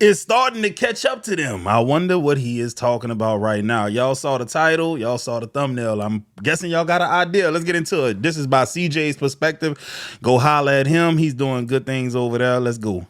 It's starting to catch up to them. I wonder what he is talking about right now. Y'all saw the title. Y'all saw the thumbnail. I'm guessing y'all got an idea. Let's get into it. This is by CJ's perspective. Go holler at him. He's doing good things over there. Let's go.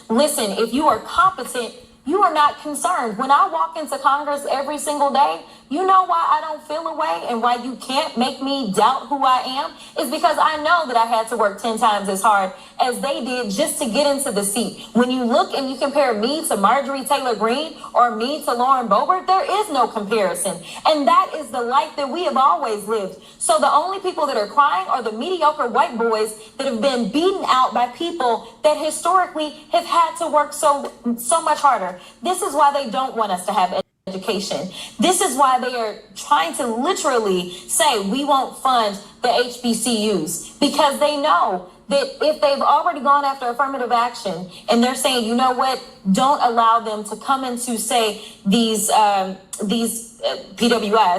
Listen, if you are competent, you are not concerned. When I walk into Congress every single day, you know why I don't feel away and why you can't make me doubt who I am? Is because I know that I had to work 10 times as hard as they did just to get into the seat. When you look and you compare me to Marjorie Taylor Greene or me to Lauren Boebert, there is no comparison. And that is the life that we have always lived. So the only people that are crying are the mediocre white boys that have been beaten out by people that historically have had to work so much harder. This is why they don't want us to have education. This is why they are trying to literally say we won't fund the HBCUs, because they know that if they've already gone after affirmative action and they're saying, you know what, don't allow them to come into, say, these PWIs,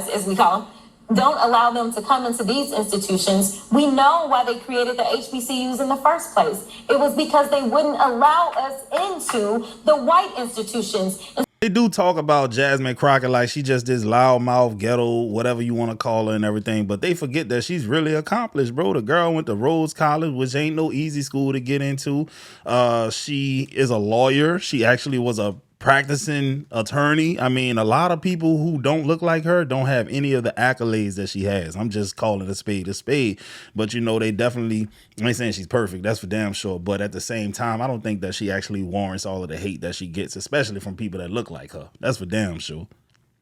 as we call them, don't allow them to come into these institutions. We know why they created the HBCUs in the first place. It was because they wouldn't allow us into the white institutions. They do talk about Jasmine Crockett like she just this loudmouth ghetto, whatever you want to call her and everything, but they forget that she's really accomplished, bro. The girl went to Rhodes College, which ain't no easy school to get into. She is a lawyer. She actually was a practicing attorney. I mean, a lot of people who don't look like her don't have any of the accolades that she has. I'm just calling a spade. But you know, they definitely, I ain't saying she's perfect, that's for damn sure, but at the same time, I don't think that she actually warrants all of the hate that she gets, especially from people that look like her. That's for damn sure.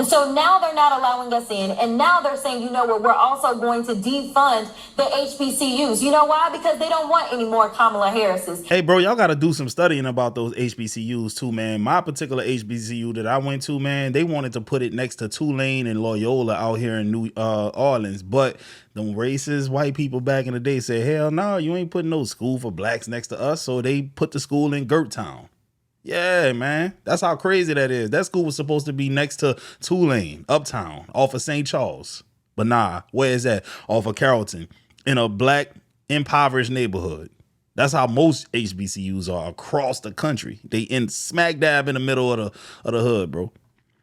So now they're not allowing us in, and now they're saying, you know what, we're also going to defund the HBCUs. You know why? Because they don't want any more Kamala Harris's. Hey, bro, y'all got to do some studying about those HBCUs too, man. My particular HBCU that I went to, man, they wanted to put it next to Tulane and Loyola out here in New Orleans, but them racist white people back in the day said, hell no, you ain't putting no school for blacks next to us, so they put the school in Gerttown. Yeah, man. That's how crazy that is. That school was supposed to be next to Tulane, uptown, off of St. Charles. But nah, where is that? Off of Carrollton, in a black, impoverished neighborhood. That's how most HBCUs are across the country. They in smack dab in the middle of the hood, bro.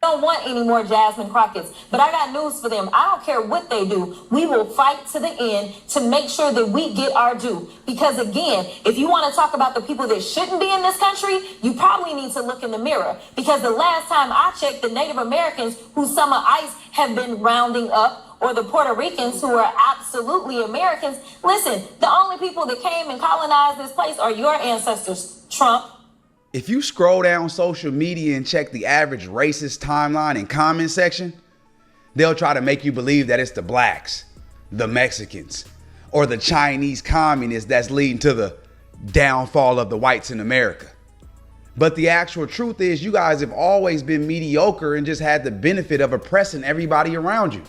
Don't want any more Jasmine Crockett's, but I got news for them. I don't care what they do. We will fight to the end to make sure that we get our due. Because again, if you want to talk about the people that shouldn't be in this country, you probably need to look in the mirror. Because the last time I checked, the Native Americans who Summer ICE have been rounding up, or the Puerto Ricans who are absolutely Americans, listen, the only people that came and colonized this place are your ancestors, Trump. If you scroll down social media and check the average racist timeline and comment section, they'll try to make you believe that it's the blacks, the Mexicans, or the Chinese communists that's leading to the downfall of the whites in America. But the actual truth is you guys have always been mediocre and just had the benefit of oppressing everybody around you.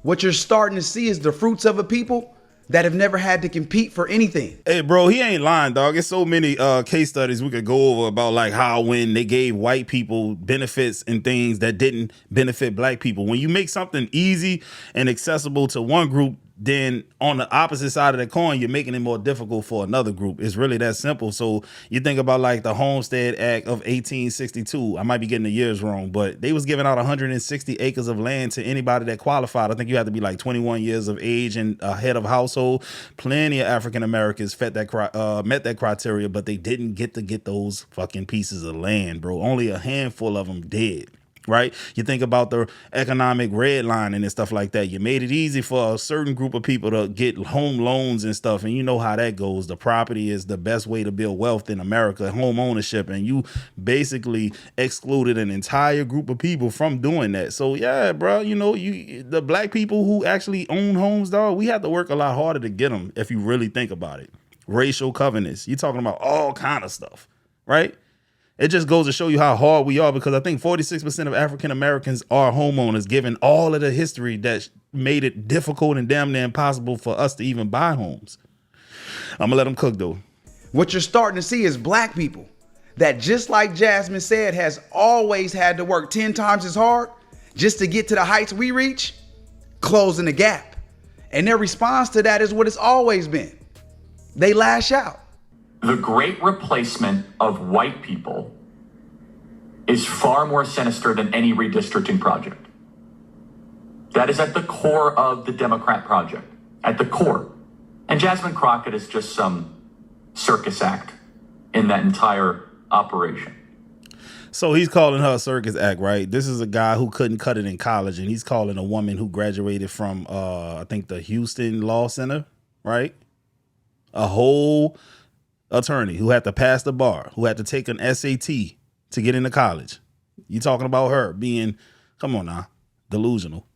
What you're starting to see is the fruits of a people that have never had to compete for anything. Hey, bro, he ain't lying, dog. It's so many case studies we could go over about like how when they gave white people benefits and things that didn't benefit black people. When you make something easy and accessible to one group, then on the opposite side of the coin, you're making it more difficult for another group. It's really that simple. So you think about like the Homestead Act of 1862. I might be getting the years wrong, but they was giving out 160 acres of land to anybody that qualified. I think you had to be like 21 years of age and a head of household. Plenty of African Americans met that criteria, but they didn't get to get those fucking pieces of land, bro. Only a handful of them did. Right? You think about the economic redlining and stuff like that. You made it easy for a certain group of people to get home loans and stuff. And you know how that goes. The property is the best way to build wealth in America, home ownership. And you basically excluded an entire group of people from doing that. So, yeah, bro, you know, the black people who actually own homes, dog, we have to work a lot harder to get them if you really think about it. Racial covenants. You're talking about all kind of stuff, right? It just goes to show you how hard we are, because I think 46% of African Americans are homeowners, given all of the history that made it difficult and damn near impossible for us to even buy homes. I'm gonna let them cook though. What you're starting to see is black people that, just like Jasmine said, has always had to work 10 times as hard just to get to the heights we reach, closing the gap. And their response to that is what it's always been. They lash out. The great replacement of white people is far more sinister than any redistricting project. That is at the core of the Democrat project, at the core. And Jasmine Crockett is just some circus act in that entire operation. So he's calling her a circus act, right? This is a guy who couldn't cut it in college, and he's calling a woman who graduated from, I think, the Houston Law Center, right? A whole attorney who had to pass the bar, who had to take an SAT to get into college. You talking about her being, come on now, delusional.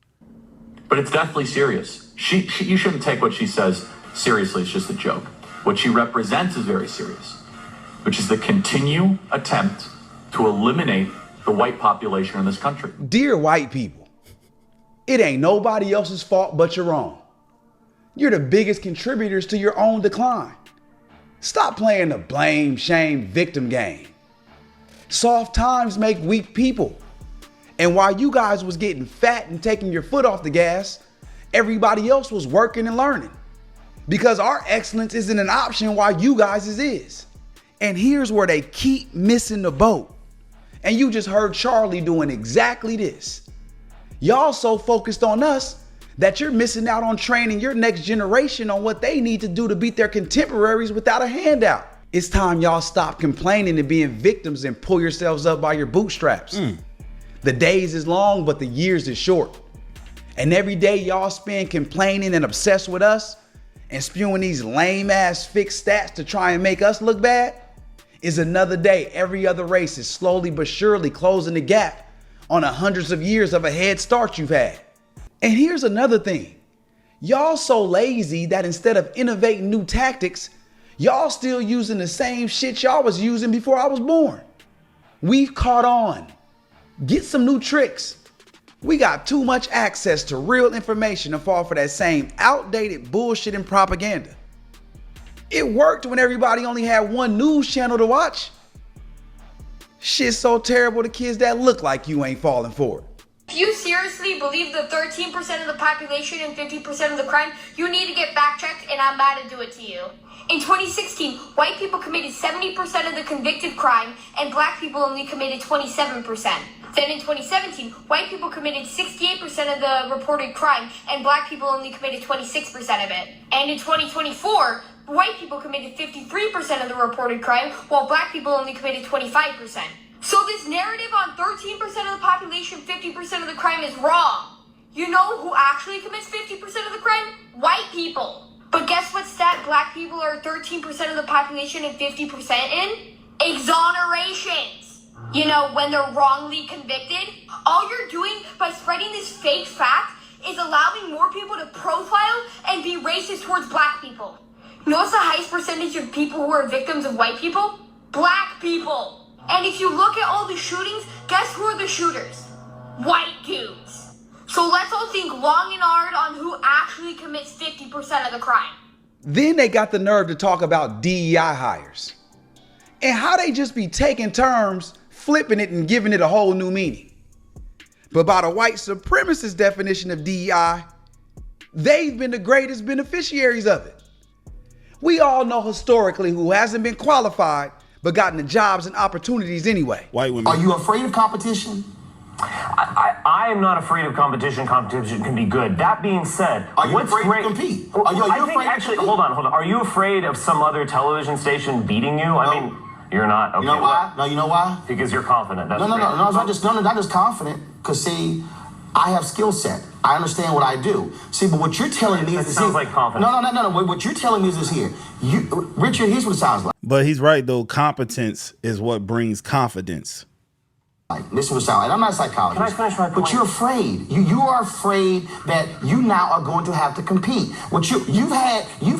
But it's definitely serious. You shouldn't take what she says seriously. It's just a joke. What she represents is very serious, which is the continued attempt to eliminate the white population in this country. Dear white people, it ain't nobody else's fault but your own. You're the biggest contributors to your own decline. Stop playing the blame, shame, victim game. Soft times make weak people. And while you guys was getting fat and taking your foot off the gas, everybody else was working and learning. Because our excellence isn't an option while you guys' is. And here's where they keep missing the boat. And you just heard Charlie doing exactly this. Y'all so focused on us that you're missing out on training your next generation on what they need to do to beat their contemporaries without a handout. It's time y'all stop complaining and being victims and pull yourselves up by your bootstraps. The days is long, but the years is short. And every day y'all spend complaining and obsessed with us and spewing these lame ass fixed stats to try and make us look bad is another day every other race is slowly but surely closing the gap on the hundreds of years of a head start you've had. And here's another thing. Y'all so lazy that instead of innovating new tactics, y'all still using the same shit y'all was using before I was born. We've caught on. Get some new tricks. We got too much access to real information to fall for that same outdated bullshit and propaganda. It worked when everybody only had one news channel to watch. Shit's so terrible the kids that look like you ain't falling for it. If you seriously believe the 13% of the population and 50% of the crime, you need to get fact checked, and I'm about to do it to you. In 2016, white people committed 70% of the convicted crime, and black people only committed 27%. Then in 2017, white people committed 68% of the reported crime, and black people only committed 26% of it. And in 2024, white people committed 53% of the reported crime, while black people only committed 25%. So this narrative on 13% of the population, 50% of the crime is wrong. You know who actually commits 50% of the crime? White people. But guess what stat black people are 13% of the population and 50% in? Exonerations. You know, when they're wrongly convicted. All you're doing by spreading this fake fact is allowing more people to profile and be racist towards black people. You know what's the highest percentage of people who are victims of white people? Black people. And if you look at all the shootings, guess who are the shooters? White dudes. So let's all think long and hard on who actually commits 50% of the crime. Then they got the nerve to talk about DEI hires and how they just be taking terms, flipping it and giving it a whole new meaning. But by the white supremacist definition of DEI, they've been the greatest beneficiaries of it. We all know historically who hasn't been qualified but gotten the jobs and opportunities anyway. White women. Are you afraid of competition? I am not afraid of competition. Competition can be good. That being said, Are you what's afraid great? to compete? Well, Are you I think afraid to actually, compete? hold on. Are you afraid of some other television station beating you? I mean, you're not. Okay, You know why? No, you know why? Because you're confident. That's No, great. it's not just confident. Because see, I have skill set. I understand what I do. See, but what you're telling me That is sounds like confidence. No. What you're telling me is this here. Richard, here's what it sounds like. But he's right, though. Competence is what brings confidence. This is what it sounds like. I'm not a psychologist. Can I finish my point? But you're afraid. You are afraid that you now are going to have to compete. You've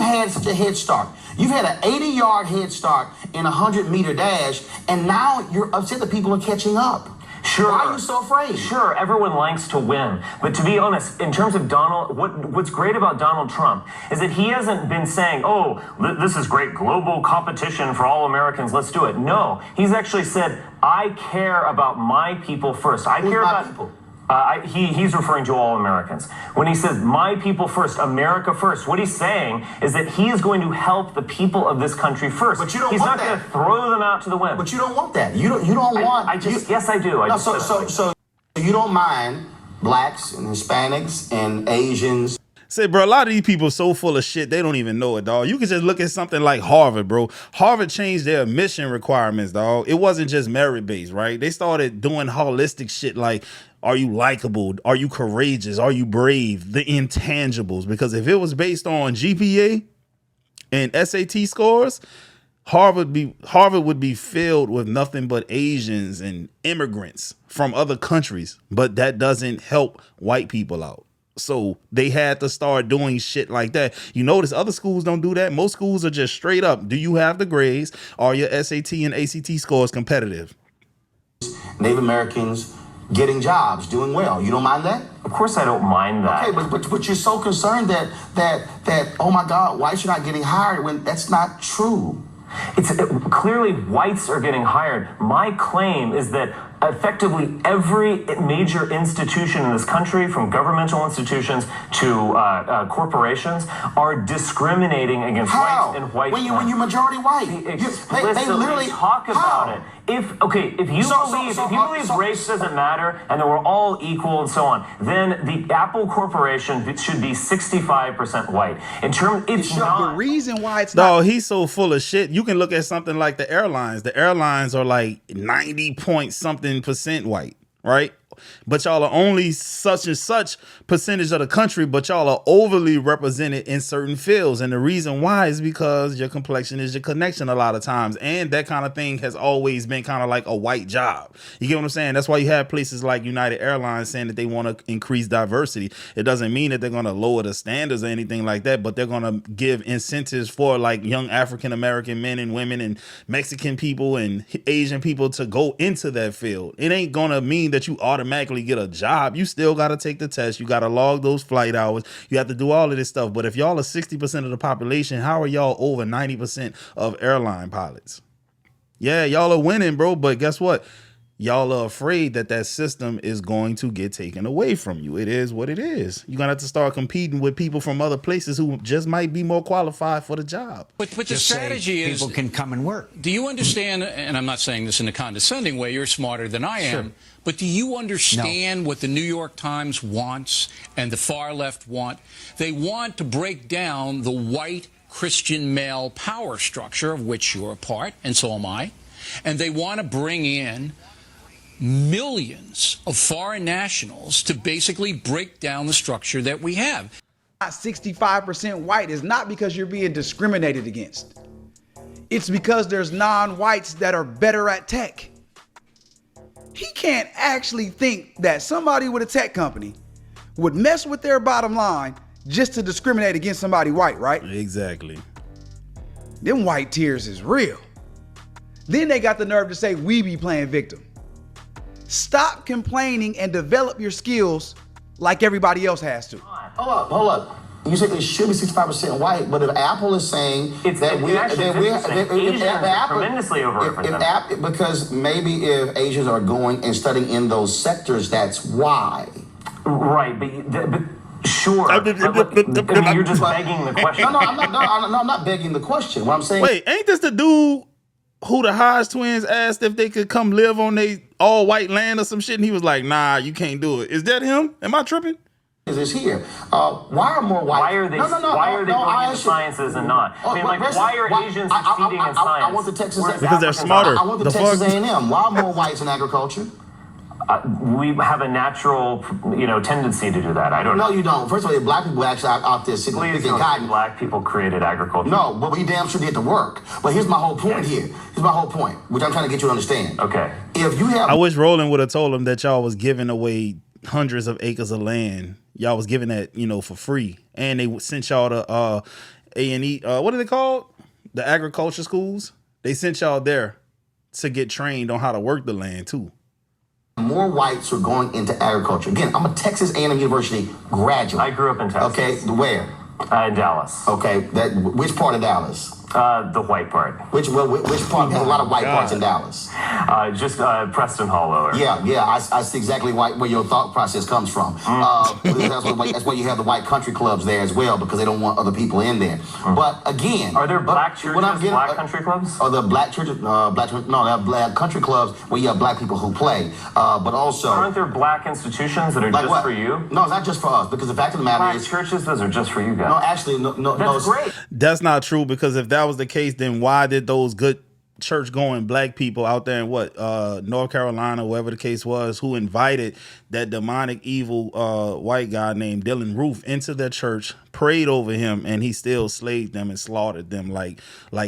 had such a head start. You've had an 80-yard head start in a 100-meter dash, and now you're upset that people are catching up. Sure. Why are you so afraid? Sure, everyone likes to win. But to be honest, in terms of Donald, what's great about Donald Trump is that he hasn't been saying, oh, this is great global competition for all Americans, let's do it. No, he's actually said, I care about my people first. I Who's care my about people? He's referring to all Americans. When he says, my people first, America first, what he's saying is that he is going to help the people of this country first. But you don't he's want not that. going to throw them out to the wind. But you don't want that. You don't want. Yes, I do. So you don't mind blacks and Hispanics and Asians. Say, bro, a lot of these people are so full of shit, they don't even know it, dog. You can just look at something like Harvard, bro. Harvard changed their admission requirements, dog. It wasn't just merit-based, right? They started doing holistic shit like, are you likable? Are you courageous? Are you brave? The intangibles. Because if it was based on GPA and SAT scores, Harvard would be filled with nothing but Asians and immigrants from other countries. But that doesn't help white people out. So they had to start doing shit like that. You notice other schools don't do that. Most schools are just straight up. Do you have the grades? Are your SAT and ACT scores competitive? Native Americans getting jobs, doing well. You don't mind that? Of course I don't mind that. Okay, but you're so concerned that oh my God, whites are not getting hired when that's not true. Clearly whites are getting hired. My claim is that effectively every major institution in this country, from governmental institutions to corporations, are discriminating against whites and white men. When you're majority white, they literally talk about it. If you believe race doesn't matter and that we're all equal and so on, then the Apple Corporation should be 65% white. The reason why it's not. No, he's so full of shit. You can look at something like the airlines. The airlines are like 90 point something percent white, right? But y'all are only such and such percentage of the country, but y'all are overly represented in certain fields. And the reason why is because your complexion is your connection a lot of times. And that kind of thing has always been kind of like a white job. You get what I'm saying? That's why you have places like United Airlines saying that they want to increase diversity. It doesn't mean that they're going to lower the standards or anything like that, but they're going to give incentives for like young African-American men and women and Mexican people and Asian people to go into that field. It ain't going to mean that you automatically get a job. You still got to take the test. You got to log those flight hours. You have to do all of this stuff. But if y'all are 60% of the population, how are y'all over 90% of airline pilots? Yeah, y'all are winning, bro. But guess what? Y'all are afraid that that system is going to get taken away from you. It is what it is. You're going to have to start competing with people from other places who just might be more qualified for the job. But the strategy is people can come and work. Do you understand, and I'm not saying this in a condescending way, you're smarter than I am, Sure. but do you understand what the New York Times wants and the far left want? They want to break down the white Christian male power structure of which you're a part, and so am I. And they want to bring in millions of foreign nationals to basically break down the structure that we have. 65% white is not because you're being discriminated against. It's because there's non-whites that are better at tech. He can't actually think that somebody with a tech company would mess with their bottom line just to discriminate against somebody white, right? Exactly. Them white tears is real. Then they got the nerve to say we be playing victim. Stop complaining and develop your skills like everybody else has to. Hold up. You said it should be 65% white, but if Apple is saying tremendously overrepresented. Because maybe if Asians are going and studying in those sectors, that's why. Right, but sure. You're just begging the question. No, I'm not begging the question. What I'm saying. Wait, ain't this the dude who the Hodge twins asked if they could come live on their all white land or some shit? And he was like, nah, you can't do it. Is that him? Am I tripping? Is here? Why are more white? Why are they? Why are they going into sciences and not? I mean, why are Asians succeeding in science? I want the Texas because they're smarter. I want the Texas A&M. Why are more whites in agriculture? We have a natural, tendency to do that. I don't know. No, you don't. First of all, black people actually out there sitting Please picking don't cotton. say black people created agriculture. No, but we damn sure did the work. But here's my whole point here. Here's my whole point, which I'm trying to get you to understand. Okay. If you have, I wish Roland would have told him that y'all was giving away hundreds of acres of land. Y'all was giving that, for free. And they sent y'all to A&E, what are they called? The agriculture schools. They sent y'all there to get trained on how to work the land too. more whites are going into agriculture. Again, I'm a Texas A&M University graduate. I grew up in Texas. Okay, where? In Dallas. Okay, which part of Dallas? The white part. Which part? There's a lot of white parts in Dallas. Just Preston Hall lower. Yeah, I see exactly where your thought process comes from. That's why you have the white country clubs there as well, because they don't want other people in there. But again, are there black churches, black country clubs? Are the black churches? No, they're black country clubs where you have black people who play. But also, aren't there black institutions that are like just for you? No, it's not just for us. Because the fact of the matter is, churches, those are just for you guys. No, actually, no. That's great. That's not true, because if that was the case, then why did those good church going black people out there in North Carolina, wherever the case was, who invited that demonic evil white guy named Dylan Roof into their church, prayed over him, and he still slaved them and slaughtered them like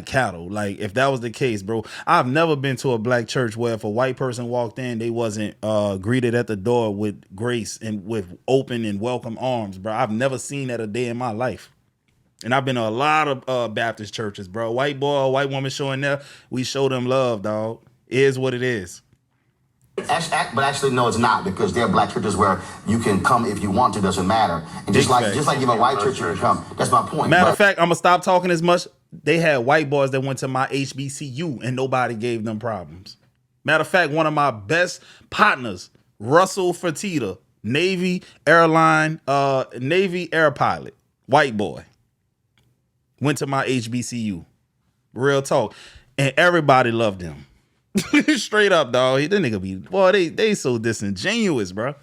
cattle? Like, if that was the case, bro, I've never been to a black church where if a white person walked in, they wasn't greeted at the door with grace and with open and welcome arms, bro. I've never seen that a day in my life. And I've been to a lot of Baptist churches, bro. White boy or white woman showing there, we show them love, dog. It is what it is. But actually, no, it's not, because there are black churches where you can come if you want to, doesn't matter. And just like you have a white church, you can come. That's my point. Matter of fact, I'm gonna stop talking as much. They had white boys that went to my HBCU and nobody gave them problems. Matter of fact, one of my best partners, Russell Fertitta, Navy air pilot, white boy, went to my HBCU. Real talk. And everybody loved him. Straight up, dog. That nigga they so disingenuous, bro.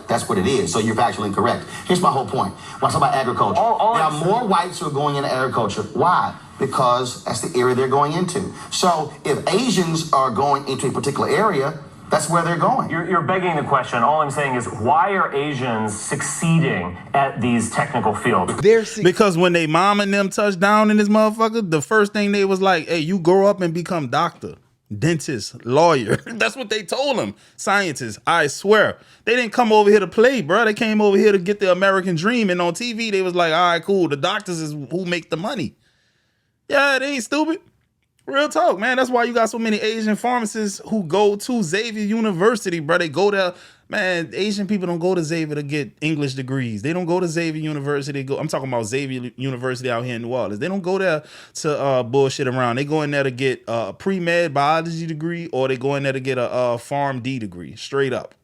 That's what it is. So you're factually correct. Here's my whole point. When I talk about agriculture, there are more whites who are going into agriculture. Why? Because that's the area they're going into. So if Asians are going into a particular area, that's where they're going. You're begging the question. All I'm saying is, why are Asians succeeding at these technical fields? Because when they mom and them touched down in this motherfucker, the first thing they was like, hey, you grow up and become doctor, dentist, lawyer. That's what they told them. Scientists, I swear. They didn't come over here to play, bro. They came over here to get the American dream. And on TV, they was like, all right, cool. The doctors is who make the money. Yeah, they ain't stupid. Real talk, man. That's why you got so many Asian pharmacists who go to Xavier University, bro. They go there. Man, Asian people don't go to Xavier to get English degrees. They don't go to Xavier University. I'm talking about Xavier University out here in New Orleans. They don't go there to bullshit around. They go in there to get a pre-med biology degree, or they go in there to get a Pharm D degree, straight up.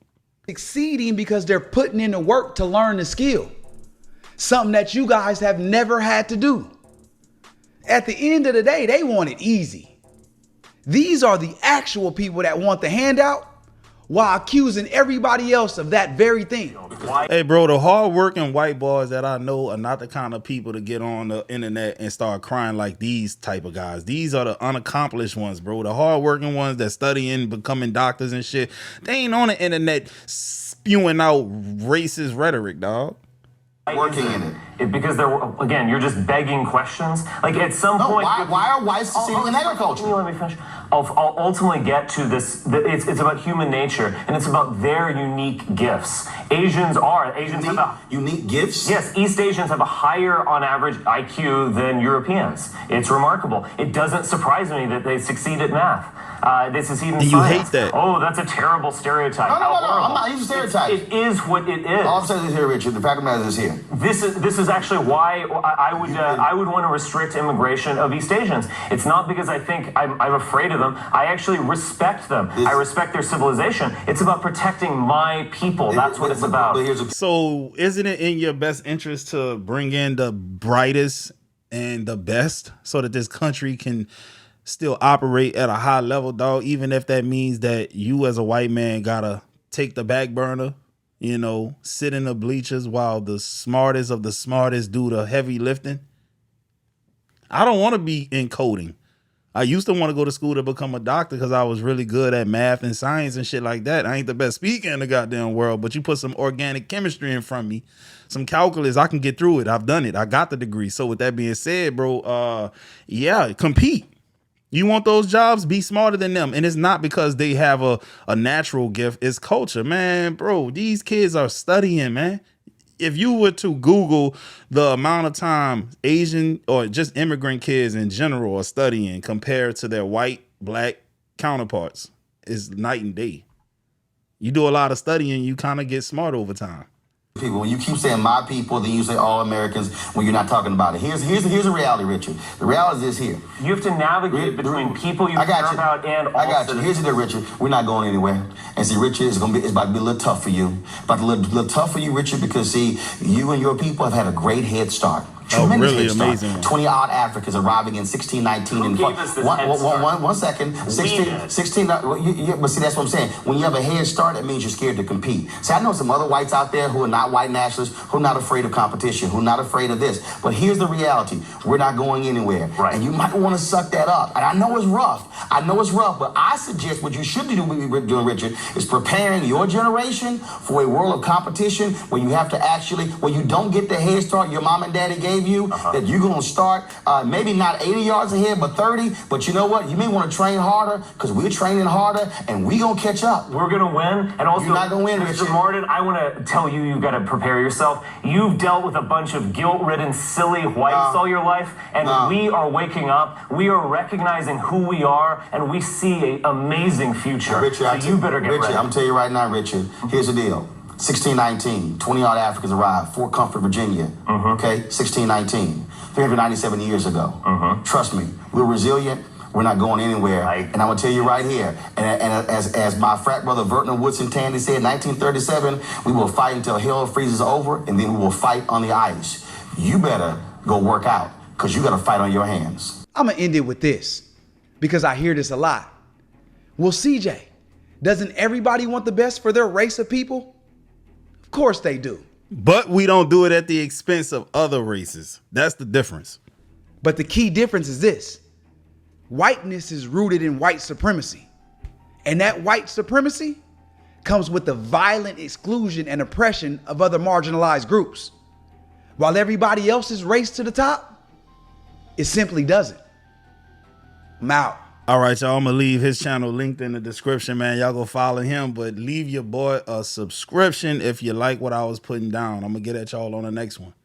Succeeding because they're putting in the work to learn the skill. Something that you guys have never had to do. At the end of the day, they want it easy. These are the actual people that want the handout while accusing everybody else of that very thing. Hey, bro, the hardworking white boys that I know are not the kind of people to get on the internet and start crying like these type of guys. These are the unaccomplished ones, bro. The hardworking ones that studying, becoming doctors and shit. They ain't on the internet spewing out racist rhetoric, dog. Working in it. Because you're just begging questions. Like, at some point, why are whites succeeding in agriculture? Let me finish. I'll ultimately get to this. It's about human nature, and it's about their unique gifts. Asians have unique gifts. Yes, East Asians have a higher, on average, IQ than Europeans. It's remarkable. It doesn't surprise me that they succeed at math. They succeed in science. You hate that. Oh, that's a terrible stereotype. No. I'm not even stereotyping. It is what it is. All I'm saying is here, Richard. The fact of the matter is here. This is actually why I would want to restrict immigration of East Asians. It's not because I think I'm afraid of them. I actually respect them. I respect their civilization. It's about protecting my people. That's what it's about. So isn't it in your best interest to bring in the brightest and the best so that this country can still operate at a high level, dog, even if that means that you as a white man gotta take the back burner, sit in the bleachers while the smartest of the smartest do the heavy lifting? I don't want to be in coding. I used to want to go to school to become a doctor because I was really good at math and science and shit like that. I ain't the best speaker in the goddamn world, but you put some organic chemistry in front of me, some calculus, I can get through it. I've done it. I got the degree. So with that being said, bro, compete. You want those jobs? Be smarter than them. And it's not because they have a natural gift. It's culture, man. Bro, these kids are studying, man. If you were to Google the amount of time Asian or just immigrant kids in general are studying compared to their white, black counterparts, it's night and day. You do a lot of studying, you kind of get smart over time. people. When you keep saying my people, then you say all Americans when you're not talking about it. Here's the reality, Richard. The reality is here. You have to navigate between people you I got care you. about and all I got you. citizens. Here's the deal, Richard. We're not going anywhere. And see, Richard, it's about to be a little tough for you. About to be a little tough for you, Richard, because see, you and your people have had a great head start. Tremendous really head start. amazing one. 20-odd Africans arriving in 1619. Who gave us this head start? One second. 16, but see, that's what I'm saying. When you have a head start, that means you're scared to compete. See, I know some other whites out there who are not white nationalists, who are not afraid of competition, who are not afraid of this. But here's the reality. We're not going anywhere. Right. And you might want to suck that up. And I know it's rough. But I suggest what you should be doing, Richard, is preparing your generation for a world of competition where you have to where you don't get the head start your mom and daddy gave you, that you're going to start maybe not 80 yards ahead, but 30. But you know what? You may want to train harder because we're training harder and we're going to catch up. We're going to win. And also, you're not going to win, Mr. Richard. Martin, I want to tell you, you've got to prepare yourself. You've dealt with a bunch of guilt-ridden, silly whites all your life, and we are waking up. We are recognizing who we are, and we see an amazing future. Richard, so you better get ready. I'm going to tell you right now, Richard, here's the deal. 1619, 20-odd Africans arrived, Fort Comfort, Virginia. Okay, 1619, 397 years ago. Trust me, we're resilient. We're not going anywhere. Right. And I'm going to tell you right here, and as my frat brother Vertner Woodson Tandy said in 1937, we will fight until hell freezes over, and then we will fight on the ice. You better go work out, because you got to fight on your hands. I'm going to end it with this because I hear this a lot. Well, CJ, doesn't everybody want the best for their race of people? Of course they do. But we don't do it at the expense of other races. That's the difference. But the key difference is this. Whiteness is rooted in white supremacy. And that white supremacy comes with the violent exclusion and oppression of other marginalized groups. While everybody else's race to the top, it simply doesn't. I'm out. All right, y'all. I'm going to leave his channel linked in the description, man. Y'all go follow him, but leave your boy a subscription if you like what I was putting down. I'm going to get at y'all on the next one.